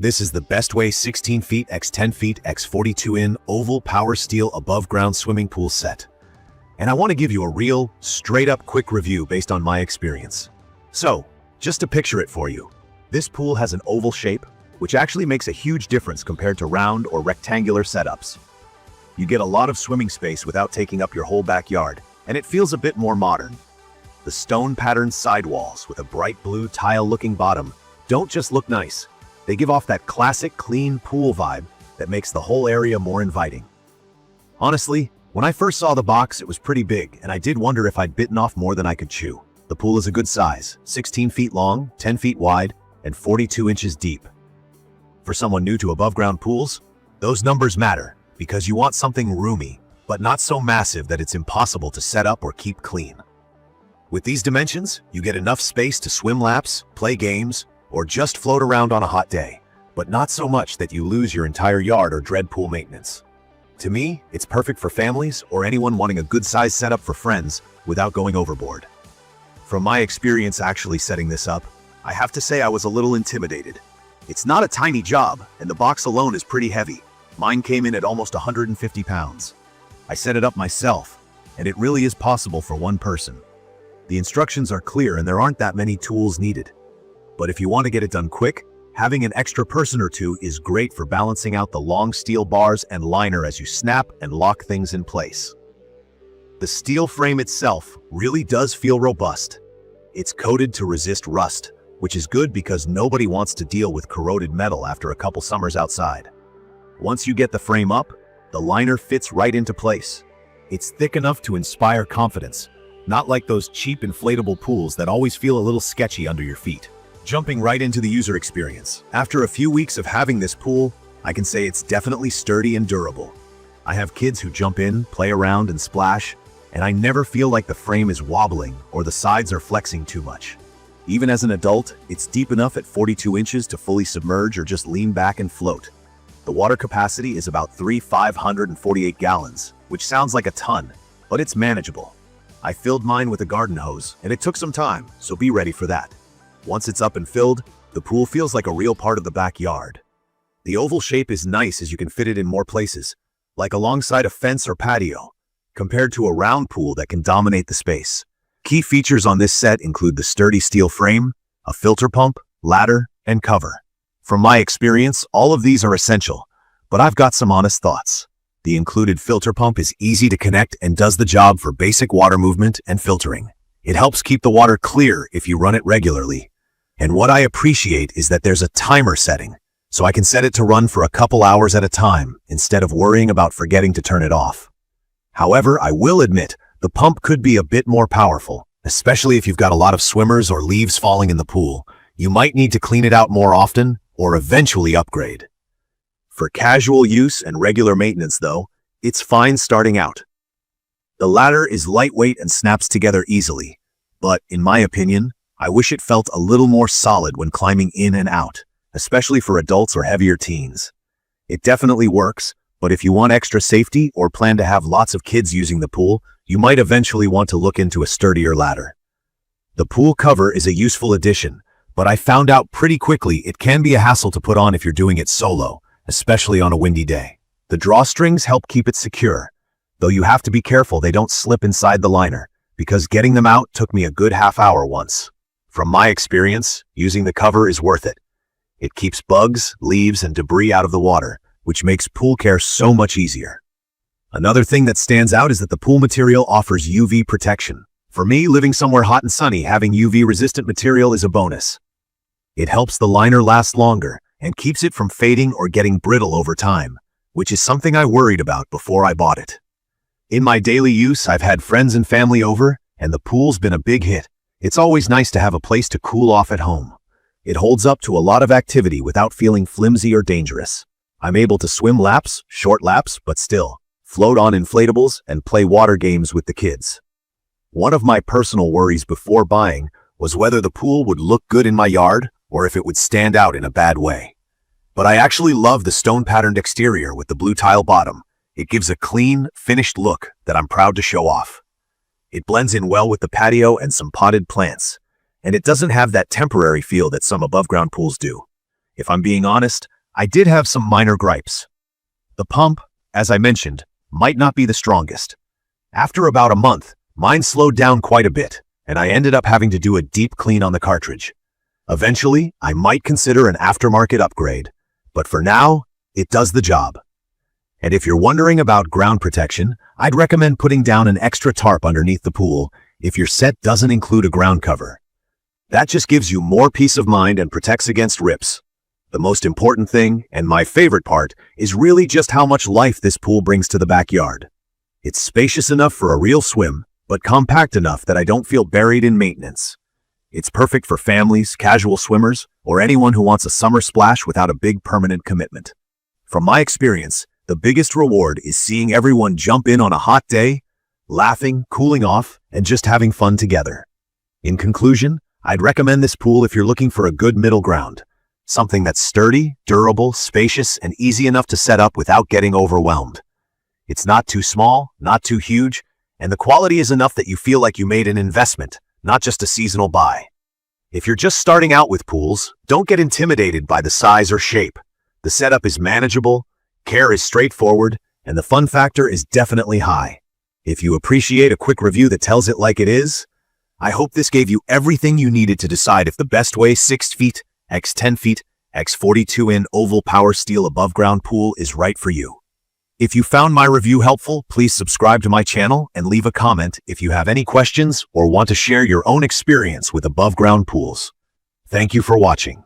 This is the Bestway 16ft x 10ft x 42-in oval power steel above-ground swimming pool set. And I want to give you a real, straight-up quick review based on my experience. So, just to picture it for you, this pool has an oval shape, which actually makes a huge difference compared to round or rectangular setups. You get a lot of swimming space without taking up your whole backyard, and it feels a bit more modern. The stone-patterned sidewalls with a bright blue tile-looking bottom don't just look nice. They give off that classic clean pool vibe that makes the whole area more inviting. Honestly, when I first saw the box, it was pretty big, and I did wonder if I'd bitten off more than I could chew. The pool is a good size, 16 feet long, 10 feet wide, and 42 inches deep. For someone new to above-ground pools, those numbers matter because you want something roomy, but not so massive that it's impossible to set up or keep clean. With these dimensions, you get enough space to swim laps, play games, or just float around on a hot day, but not so much that you lose your entire yard or dread pool maintenance. To me, it's perfect for families or anyone wanting a good-sized setup for friends without going overboard. From my experience actually setting this up, I have to say I was a little intimidated. It's not a tiny job, and the box alone is pretty heavy. Mine came in at almost 150 pounds. I set it up myself, and it really is possible for one person. The instructions are clear and there aren't that many tools needed. But if you want to get it done quick, having an extra person or two is great for balancing out the long steel bars and liner as you snap and lock things in place. The steel frame itself really does feel robust. It's coated to resist rust, which is good because nobody wants to deal with corroded metal after a couple summers outside. Once you get the frame up, the liner fits right into place. It's thick enough to inspire confidence, not like those cheap inflatable pools that always feel a little sketchy under your feet. Jumping right into the user experience. After a few weeks of having this pool, I can say it's definitely sturdy and durable. I have kids who jump in, play around, and splash, and I never feel like the frame is wobbling or the sides are flexing too much. Even as an adult, it's deep enough at 42 inches to fully submerge or just lean back and float. The water capacity is about 548 gallons, which sounds like a ton, but it's manageable. I filled mine with a garden hose, and it took some time, so be ready for that. Once it's up and filled, the pool feels like a real part of the backyard. The oval shape is nice as you can fit it in more places, like alongside a fence or patio, compared to a round pool that can dominate the space. Key features on this set include the sturdy steel frame, a filter pump, ladder, and cover. From my experience, all of these are essential, but I've got some honest thoughts. The included filter pump is easy to connect and does the job for basic water movement and filtering. It helps keep the water clear if you run it regularly. And what I appreciate is that there's a timer setting, so I can set it to run for a couple hours at a time instead of worrying about forgetting to turn it off. However, I will admit, the pump could be a bit more powerful, especially if you've got a lot of swimmers or leaves falling in the pool. You might need to clean it out more often or eventually upgrade. For casual use and regular maintenance though, it's fine starting out. The ladder is lightweight and snaps together easily, but in my opinion, I wish it felt a little more solid when climbing in and out, especially for adults or heavier teens. It definitely works, but if you want extra safety or plan to have lots of kids using the pool, you might eventually want to look into a sturdier ladder. The pool cover is a useful addition, but I found out pretty quickly it can be a hassle to put on if you're doing it solo, especially on a windy day. The drawstrings help keep it secure, though you have to be careful they don't slip inside the liner, because getting them out took me a good half hour once. From my experience, using the cover is worth it. It keeps bugs, leaves, and debris out of the water, which makes pool care so much easier. Another thing that stands out is that the pool material offers UV protection. For me, living somewhere hot and sunny, having UV-resistant material is a bonus. It helps the liner last longer and keeps it from fading or getting brittle over time, which is something I worried about before I bought it. In my daily use, I've had friends and family over, and the pool's been a big hit. It's always nice to have a place to cool off at home. It holds up to a lot of activity without feeling flimsy or dangerous. I'm able to swim laps, short laps, but still, float on inflatables and play water games with the kids. One of my personal worries before buying was whether the pool would look good in my yard or if it would stand out in a bad way. But I actually love the stone-patterned exterior with the blue tile bottom. It gives a clean, finished look that I'm proud to show off. It blends in well with the patio and some potted plants, and it doesn't have that temporary feel that some above-ground pools do. If I'm being honest, I did have some minor gripes. The pump, as I mentioned, might not be the strongest. After about a month, mine slowed down quite a bit, and I ended up having to do a deep clean on the cartridge. Eventually, I might consider an aftermarket upgrade, but for now, it does the job. And if you're wondering about ground protection, I'd recommend putting down an extra tarp underneath the pool if your set doesn't include a ground cover. That just gives you more peace of mind and protects against rips. The most important thing, and my favorite part, is really just how much life this pool brings to the backyard. It's spacious enough for a real swim, but compact enough that I don't feel buried in maintenance. It's perfect for families, casual swimmers, or anyone who wants a summer splash without a big permanent commitment. From my experience, the biggest reward is seeing everyone jump in on a hot day, laughing, cooling off, and just having fun together. In conclusion, I'd recommend this pool if you're looking for a good middle ground. Something that's sturdy, durable, spacious, and easy enough to set up without getting overwhelmed. It's not too small, not too huge, and the quality is enough that you feel like you made an investment, not just a seasonal buy. If you're just starting out with pools, don't get intimidated by the size or shape. The setup is manageable, care is straightforward, and the fun factor is definitely high. If you appreciate a quick review that tells it like it is, I hope this gave you everything you needed to decide if the Bestway 6ft x 10ft x 42-in oval power steel above ground pool is right for you. If you found my review helpful, please subscribe to my channel and leave a comment if you have any questions or want to share your own experience with above ground pools. Thank you for watching.